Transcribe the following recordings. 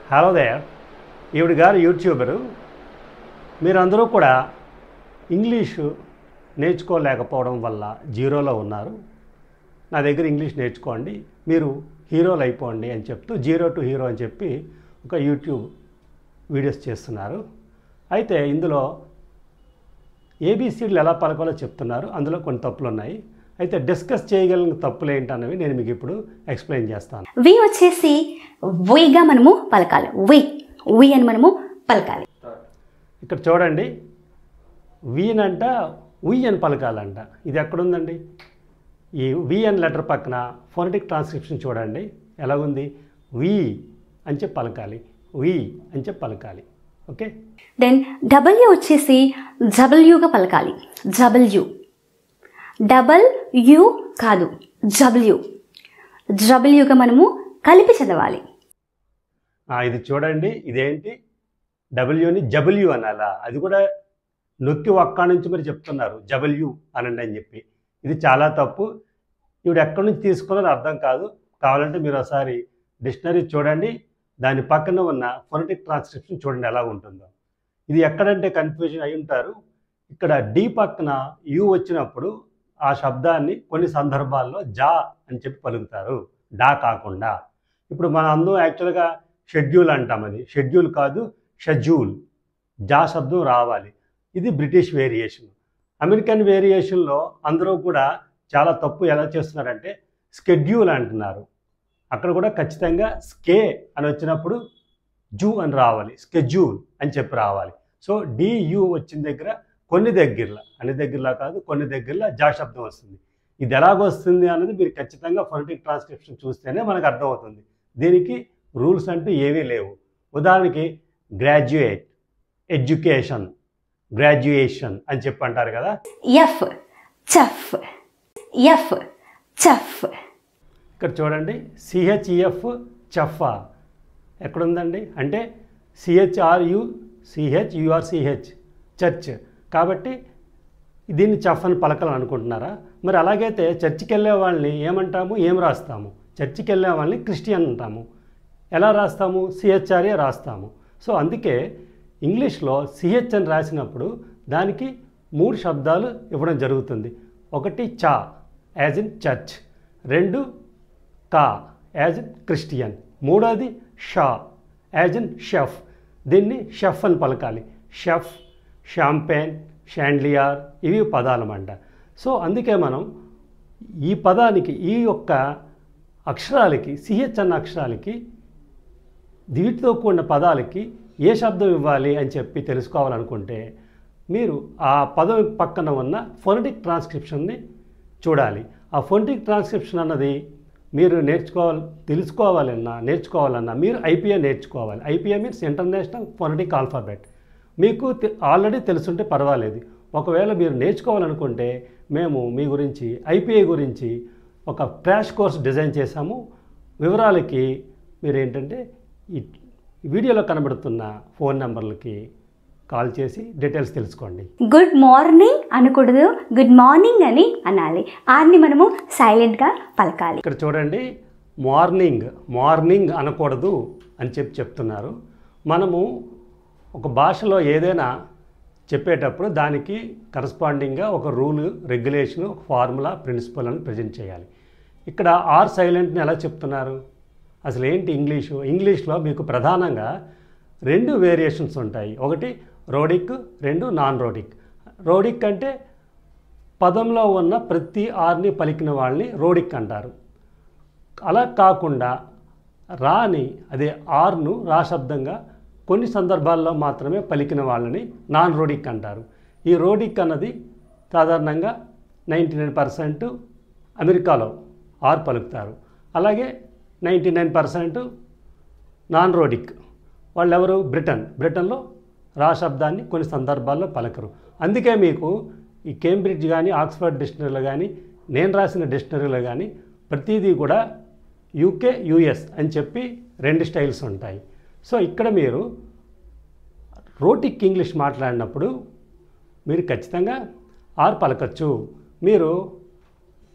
Hello there, ఈవిడ గారు YouTuber. మీరందరూ కూడా ఇంగ్లీషు నేర్చుకోలేకపోవడం వల్ల జీరోలో ఉన్నారు. నా దగ్గర ఇంగ్లీష్ నేర్చుకోండి, మీరు హీరోలు అయిపోండి అని చెప్తూ జీరో టు హీరో అని చెప్పి ఒక యూట్యూబ్ వీడియోస్ చేస్తున్నారు. అయితే ఇందులో ఏబీసీలు ఎలా పలకాలో చెప్తున్నారు. అందులో కొన్ని తప్పులు ఉన్నాయి. అయితే డిస్కస్ చేయగలిగిన తప్పులు ఏంటన్నవి నేను మీకు ఇప్పుడు ఎక్స్ప్లెయిన్ చేస్తాను. వి వచ్చేసి వీగా మనము పలకాలి. వి అని మనము పలకాలి. ఇక్కడ చూడండి, వీనంట ఉయ్ అని పలకాలంట. ఇది ఎక్కడుందండి? ఈ వి అని లెటర్ పక్కన ఫోనెటిక్ ట్రాన్స్క్రిప్షన్ చూడండి ఎలాగుంది. వి అని చెప్పి పలకాలి, వి అని చెప్పి పలకాలి. ఓకే. దెన్ డబ్ల్యూ వచ్చేసి డబ్ల్యూగా పలకాలి. డబ్ల్యూ కాదు, డబ్ల్యూగా మనము కలిపి చదవాలి. ఇది చూడండి, ఇదేంటి? డబ్ల్యూని జబల్యూ అనాలా? అది కూడా నొక్కి ఒక్క నుంచి మరి చెప్తున్నారు జబల్యూ అనండి అని చెప్పి. ఇది చాలా తప్పు. ఇవిడ ఎక్కడి నుంచి తీసుకున్నారో అర్థం కాదు. కావాలంటే మీరు ఒకసారి డిక్షనరీ చూడండి, దాని పక్కన ఉన్న ఫోనెటిక్ ట్రాన్స్క్రిప్షన్ చూడండి ఎలా ఉంటుందో. ఇది ఎక్కడంటే కన్ఫ్యూజన్ అయి ఉంటారు. ఇక్కడ డి పక్కన యూ వచ్చినప్పుడు ఆ శబ్దాన్ని కొన్ని సందర్భాల్లో జా అని చెప్పి పలుకుతారు, డా కాకుండా. ఇప్పుడు మన అందరూ యాక్చువల్గా షెడ్యూల్ అంటాం, అది షెడ్యూల్ కాదు, షెడ్యూల్. జా శబ్దం రావాలి. ఇది బ్రిటిష్ వేరియేషన్. అమెరికన్ వేరియేషన్లో అందరూ కూడా చాలా తప్పు ఎలా చేస్తున్నారంటే స్కెడ్యూల్ అంటున్నారు. అక్కడ కూడా ఖచ్చితంగా స్కే అని వచ్చినప్పుడు జూ అని రావాలి, స్కెడ్యూల్ అని చెప్పి రావాలి. సో డియు వచ్చిన దగ్గర కొన్ని దగ్గరలో, అన్ని దగ్గరలో కాదు, కొన్ని దగ్గరలో జా శబ్దం వస్తుంది. ఇది ఎలాగొస్తుంది అన్నది మీరు ఖచ్చితంగా ఫోనెటిక్ ట్రాన్స్క్రిప్షన్ చూస్తేనే మనకు అర్థమవుతుంది. దీనికి రూల్స్ అంటూ ఏవీ లేవు. ఉదాహరణకి గ్రాడ్యుయేట్, ఎడ్యుకేషన్, గ్రాడ్యుయేషన్ అని చెప్పి అంటారు కదా. ఎఫ్ చఫ్. ఇక్కడ చూడండి, సిహెచ్ఈఎఫ్ చఫా ఎక్కడుందండి? అంటే సిహెచ్ఆర్యు సిహెచ్ యుఆర్సిహెచ్ చర్చ్. కాబట్టి దీన్ని చఫ్ అని పలకాలని అనుకుంటున్నారా? మరి అలాగైతే చర్చికి వెళ్ళే వాళ్ళని ఏమంటాము, ఏం రాస్తాము? చర్చికి వెళ్ళే వాళ్ళని క్రిస్టియన్ అంటాము. ఎలా రాస్తాము? సిహెచ్ఆర్ఏ రాస్తాము. సో అందుకే ఇంగ్లీష్లో సిహెచ్ అని రాసినప్పుడు దానికి 3 శబ్దాలు ఇవ్వడం జరుగుతుంది. ఒకటి చా యాజ్ ఇన్ చర్చ్, 2 కా యాజ్ ఇన్ క్రిస్టియన్, 3వది షా యాజ్ ఇన్ షెఫ్. దీన్ని షెఫ్ అని పలకాలి. షెఫ్, షాంపెయిన్, షాండ్లియార్ ఇవి పదాలన్నమాట. సో అందుకే మనం ఈ పదానికి, ఈ యొక్క అక్షరాలకి, సిహెచ్ అన్న అక్షరాలకి, వీటితో కూడిన పదాలకి ఏ శబ్దం ఇవ్వాలి అని చెప్పి తెలుసుకోవాలనుకుంటే మీరు ఆ పదం పక్కన ఉన్న ఫోనెటిక్ ట్రాన్స్క్రిప్షన్ని చూడాలి. ఆ ఫోనెటిక్ ట్రాన్స్క్రిప్షన్ అన్నది మీరు నేర్చుకోవాలన్నా మీరు ఐపీఏ నేర్చుకోవాలి. IPA means international phonetic alphabet. మీకు ఆల్రెడీ తెలుసుంటే పర్వాలేదు. ఒకవేళ మీరు నేర్చుకోవాలనుకుంటే మేము మీ గురించి, ఐపీఏ గురించి ఒక క్రాష్ కోర్స్ డిజైన్ చేశాము. వివరాలకి మీరు ఏంటంటే ఈ వీడియోలో కనబడుతున్న ఫోన్ నెంబర్లకి కాల్ చేసి డీటెయిల్స్ తెలుసుకోండి. గుడ్ మార్నింగ్ అనకూడదు, గుడ్ మార్నింగ్ అని అనాలి. ఆర్ని మనము సైలెంట్గా పలకాలి. ఇక్కడ చూడండి, మార్నింగ్ అనకూడదు అని చెప్తున్నారు. మనము ఒక భాషలో ఏదైనా చెప్పేటప్పుడు దానికి కరస్పాండింగ్గా ఒక రూల్, రెగ్యులేషన్, ఒక ఫార్ములా, ప్రిన్సిపల్ అని ప్రజెంట్ చేయాలి. ఇక్కడ ఆర్ సైలెంట్ని ఎలా చెప్తున్నారు? అసలు ఏంటి ఇంగ్లీష్లో మీకు ప్రధానంగా 2 వేరియేషన్స్ ఉంటాయి. ఒకటి రోడిక్, 2 నాన్ రోడిక్. రోడిక్ అంటే పదంలో ఉన్న ప్రతి ఆర్ని పలికిన వాళ్ళని రోడిక్ అంటారు. అలా కాకుండా రాని, అదే ఆర్ను రా శబ్దంగా కొన్ని సందర్భాల్లో మాత్రమే పలికిన వాళ్ళని నాన్ రోడిక్ అంటారు. ఈ రోడిక్ అన్నది సాధారణంగా 99% అమెరికాలో ఆర్ పలుకుతారు. అలాగే 99% నాన్ రోడిక్ వాళ్ళు ఎవరు? బ్రిటన్లో రా శబ్దాన్ని కొన్ని సందర్భాల్లో పలకరు. అందుకే మీకు ఈ కేంబ్రిడ్జ్ కానీ, ఆక్స్ఫర్డ్ డిక్షనరీలో కానీ, నేను రాసిన డిక్షనరీలో కానీ ప్రతిదీ కూడా యూకే, యూఎస్ అని చెప్పి 2 స్టైల్స్ ఉంటాయి. సో ఇక్కడ మీరు రోటిక్ ఇంగ్లీష్ మాట్లాడినప్పుడు మీరు ఖచ్చితంగా ఆర్ పలకచ్చు. మీరు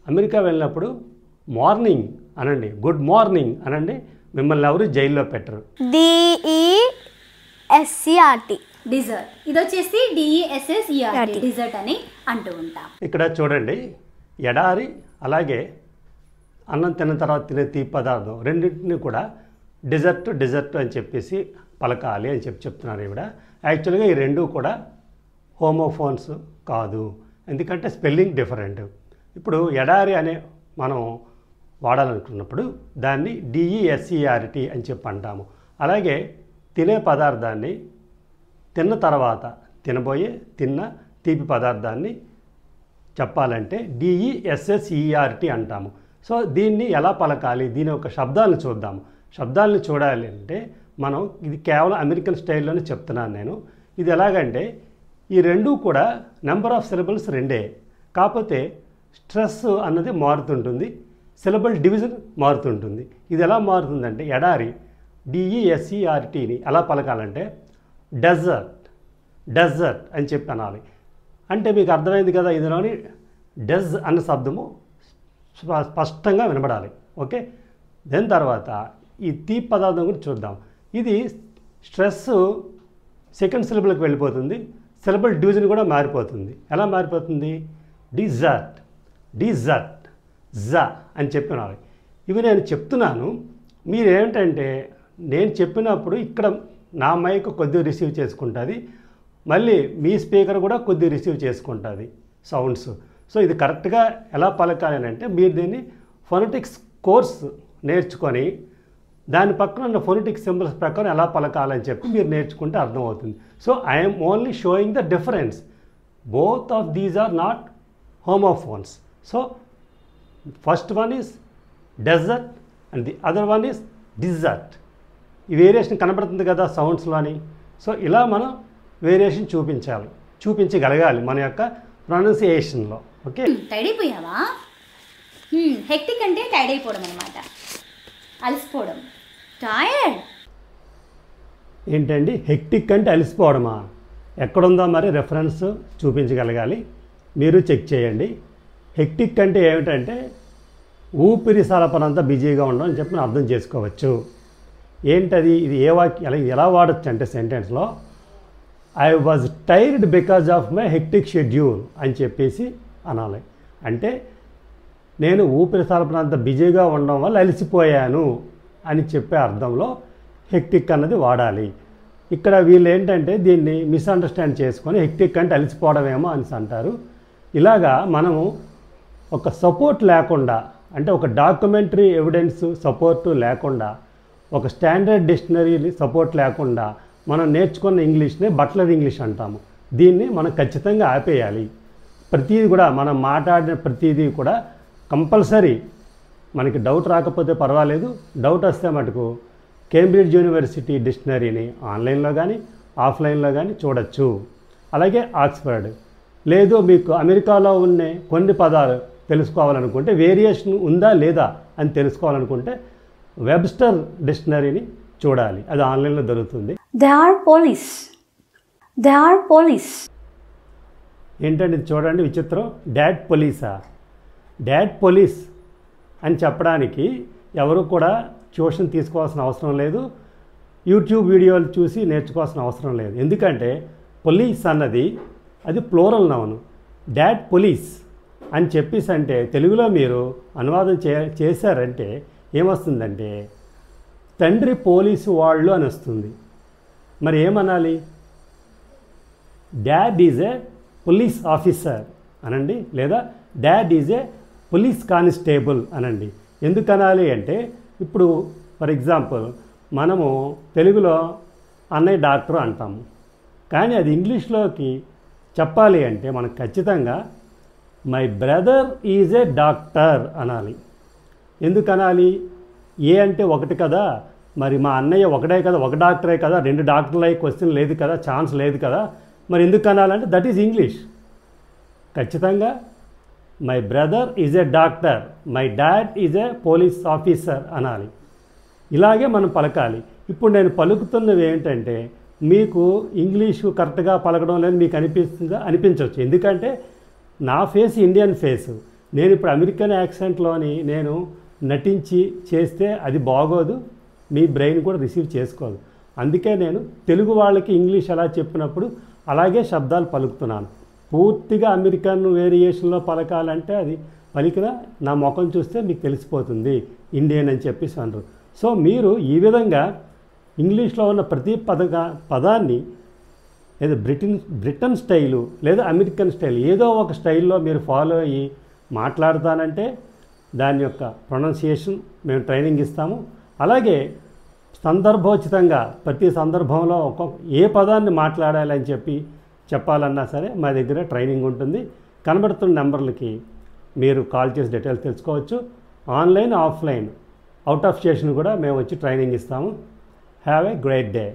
అమెరికా వెళ్ళినప్పుడు మార్నింగ్ అనండి, గుడ్ మార్నింగ్ అనండి. మిమ్మల్ని ఎవరు జైల్లో పెట్టరు. DESCERT desert. ఇది వచ్చేసి DESSERT డిజర్ట్ అని అంటూ ఉంటాం. ఇక్కడ చూడండి, ఎడారి అలాగే అన్నం తిన్న తర్వాత తినే తీపి పదార్థం రెండింటిని కూడా డిజర్ట్ అని చెప్పేసి పలకాలి అని చెప్తున్నారు. ఇవిడ యాక్చువల్గా ఈ రెండు కూడా హోమోఫోన్స్ కాదు, ఎందుకంటే స్పెల్లింగ్ డిఫరెంట్. ఇప్పుడు ఎడారి అనే మనం వాడాలనుకున్నప్పుడు దాన్ని DESCERT అని చెప్పి అంటాము. అలాగే తినే పదార్థాన్ని తిన్న తర్వాత తిన్న తీపి పదార్థాన్ని చెప్పాలంటే DESSERT అంటాము. సో దీన్ని ఎలా పలకాలి, దీని యొక్క శబ్దాలను చూద్దాము. శబ్దాలను చూడాలి అంటే మనం ఇది కేవలం అమెరికన్ స్టైల్లోనే చెప్తున్నాను నేను. ఇది ఎలాగంటే ఈ రెండూ కూడా నెంబర్ ఆఫ్ సిలబుల్స్ రెండే, కాకపోతే స్ట్రెస్ అన్నది మారుతుంటుంది, సిలబుల్ డివిజన్ మారుతుంటుంది. ఇది ఎలా మారుతుందంటే ఎడారి DESCERTని ఎలా పలకాలంటే డెజర్ట్ అని చెప్పి అనాలి. అంటే మీకు అర్థమైంది కదా, ఇందులోని డెజ్ అన్న శబ్దము స్పష్టంగా వినబడాలి. ఓకే, దాని తర్వాత ఈ తీపి పదార్థం గురించి చూద్దాం. ఇది స్ట్రెస్ సెకండ్ సిలబుల్కి వెళ్ళిపోతుంది, సిలబుల్ డివిజన్ కూడా మారిపోతుంది. ఎలా మారిపోతుంది? డిజర్ట్ జ అని చెప్పినారు. ఇవి నేను చెప్తున్నాను, మీరేంటంటే నేను చెప్పినప్పుడు ఇక్కడ నా మైక్ కొద్దిగా రిసీవ్ చేసుకుంటుంది, మళ్ళీ మీ స్పీకర్ కూడా కొద్దిగా రిసీవ్ చేసుకుంటుంది సౌండ్స్. సో ఇది కరెక్ట్గా ఎలా పలకాలి అంటే మీరు దీన్ని ఫొనెటిక్స్ కోర్స్ నేర్చుకొని దాని పక్కన ఉన్న ఫొనెటిక్ సింబల్స్ ప్రకారం ఎలా పలకాలని చెప్పి మీరు నేర్చుకుంటే అర్థమవుతుంది. So I'm only showing the difference. Both of these are not homophones. So first one is dessert and the other one is desert. ఈ వేరియేషన్ కనబడుతుంది కదా సౌండ్స్లోని. సో ఇలా మనం వేరియేషన్ చూపించగలగాలి మన యొక్క ప్రొనౌన్సియేషన్లో. ఓకే, టైడ్ అయిపోయావా? హెక్టిక్ అంటే టైడ్ అయిపోవడం అనమాట, అలసిపోవడం. టైర్డ్ ఏంటండి హెక్టిక్ అంటే అలసిపోవడమా? ఎక్కడుందో మరి రెఫరెన్స్ చూపించగలగాలి, మీరు చెక్ చేయండి. హెక్టిక్ అంటే ఏమిటంటే ఊపిరి సలపనంతా బిజీగా ఉండడం అని చెప్పి మనం అర్థం చేసుకోవచ్చు. ఏంటది, ఇది ఏ వాక్యం ఎలా వాడచ్చు అంటే సెంటెన్స్లో I was tired because of my hectic schedule అని చెప్పేసి అనాలి. అంటే నేను ఊపిరి సలపనంత బిజీగా ఉండడం వల్ల అలసిపోయాను అని చెప్పే అర్థంలో హెక్టిక్ అన్నది వాడాలి. ఇక్కడ వీళ్ళు ఏంటంటే దీన్ని మిస్అండర్స్టాండ్ చేసుకొని హెక్టిక్ అంటే అలసిపోవడమేమో అని అంటారు. ఇలాగా మనము ఒక సపోర్ట్ లేకుండా, అంటే ఒక డాక్యుమెంటరీ ఎవిడెన్స్ సపోర్టు లేకుండా, ఒక స్టాండర్డ్ డిక్షనరీ సపోర్ట్ లేకుండా మనం నేర్చుకున్న ఇంగ్లీష్నే బట్లర్ ఇంగ్లీష్ అంటాము. దీన్ని మనం ఖచ్చితంగా ఆపేయాలి. ప్రతిదీ కూడా మనం మాట్లాడిన ప్రతిదీ కూడా కంపల్సరీ, మనకి డౌట్ రాకపోతే పర్వాలేదు, డౌట్ వస్తే మటుకు కేంబ్రిడ్జ్ యూనివర్సిటీ డిక్షనరీని ఆన్లైన్లో కానీ ఆఫ్లైన్లో కానీ చూడొచ్చు. అలాగే ఆక్స్ఫర్డ్, లేదు మీకు అమెరికాలో ఉన్న కొన్ని పదాలు తెలుసుకోవాలనుకుంటే, వేరియేషన్ ఉందా లేదా అని తెలుసుకోవాలనుకుంటే వెబ్స్టర్ డిక్షనరీని చూడాలి, అది ఆన్లైన్లో దొరుకుతుంది. దే ఆర్ పోలీస్ ఏంటంటే ఇది చూడండి విచిత్రం, డాడ్ పోలీస్ అని చెప్పడానికి ఎవరు కూడా ట్యూషన్ తీసుకోవాల్సిన అవసరం లేదు, యూట్యూబ్ వీడియోలు చూసి నేర్చుకోవాల్సిన అవసరం లేదు. ఎందుకంటే పోలీస్ అన్నది అది ప్లూరల్ నౌన్. డాడ్ పోలీస్ అని చెప్పేసి అంటే తెలుగులో మీరు అనువాదం చేశారంటే ఏమొస్తుందంటే తండ్రి పోలీసు వాళ్ళు అని వస్తుంది. మరి ఏమనాలి? Dad is a police officer అనండి, లేదా dad is a police constable అనండి. ఎందుకు అనాలి అంటే ఇప్పుడు ఫర్ ఎగ్జాంపుల్ మనము తెలుగులో అన్నయ్య డాక్టర్ అంటాము, కానీ అది ఇంగ్లీష్లోకి చెప్పాలి అంటే మనకు ఖచ్చితంగా my brother is a doctor అనాలి. ఎందుకు అనాలి? ఏ అంటే ఒకటి కదా, మరి మా అన్నయ్య ఒకటే కదా, ఒక డాక్టరే కదా, రెండు డాక్టర్లు అయ్యే క్వశ్చన్ లేదు కదా, ఛాన్స్ లేదు కదా, మరి ఎందుకు అనాలంటే దట్ ఈజ్ ఇంగ్లీష్. ఖచ్చితంగా my brother is a doctor, my dad is a police officer అనాలి. ఇలాగే మనం పలకాలి. ఇప్పుడు నేను పలుకుతున్నవి ఏంటంటే మీకు ఇంగ్లీషు కరెక్ట్గా పలకడం లేదు మీకు అనిపించవచ్చు, ఎందుకంటే నా ఫేస్ ఇండియన్ ఫేసు, నేను ఇప్పుడు అమెరికన్ యాక్సెంట్లోని నేను నటించి చేస్తే అది బాగోదు, మీ బ్రెయిన్ కూడా రిసీవ్ చేసుకోదు. అందుకే నేను తెలుగు వాళ్ళకి ఇంగ్లీష్ ఎలా చెప్పినప్పుడు అలాగే శబ్దాలు పలుకుతున్నాను. పూర్తిగా అమెరికన్ వేరియేషన్లో పలకాలంటే అది పలికిన నా ముఖం చూస్తే మీకు తెలిసిపోతుంది ఇండియన్ అని చెప్పేసి అనరు. సో మీరు ఈ విధంగా ఇంగ్లీష్లో ఉన్న ప్రతి పదాన్ని లేదా బ్రిటన్ స్టైలు లేదా అమెరికన్ స్టైల్ ఏదో ఒక స్టైల్లో మీరు ఫాలో అయ్యి మాట్లాడతానంటే దాని యొక్క ప్రొనౌన్సియేషన్ మేము ట్రైనింగ్ ఇస్తాము. అలాగే సందర్భోచితంగా ప్రతి సందర్భంలో ఏ పదాన్ని మాట్లాడాలని చెప్పాలన్నా సరే మా దగ్గర ట్రైనింగ్ ఉంటుంది. కనబడుతున్న నెంబర్లకి మీరు కాల్ చేసి డీటెయిల్స్ తెలుసుకోవచ్చు. Online, offline, out of station కూడా మేము వచ్చి ట్రైనింగ్ ఇస్తాము. Have a great day.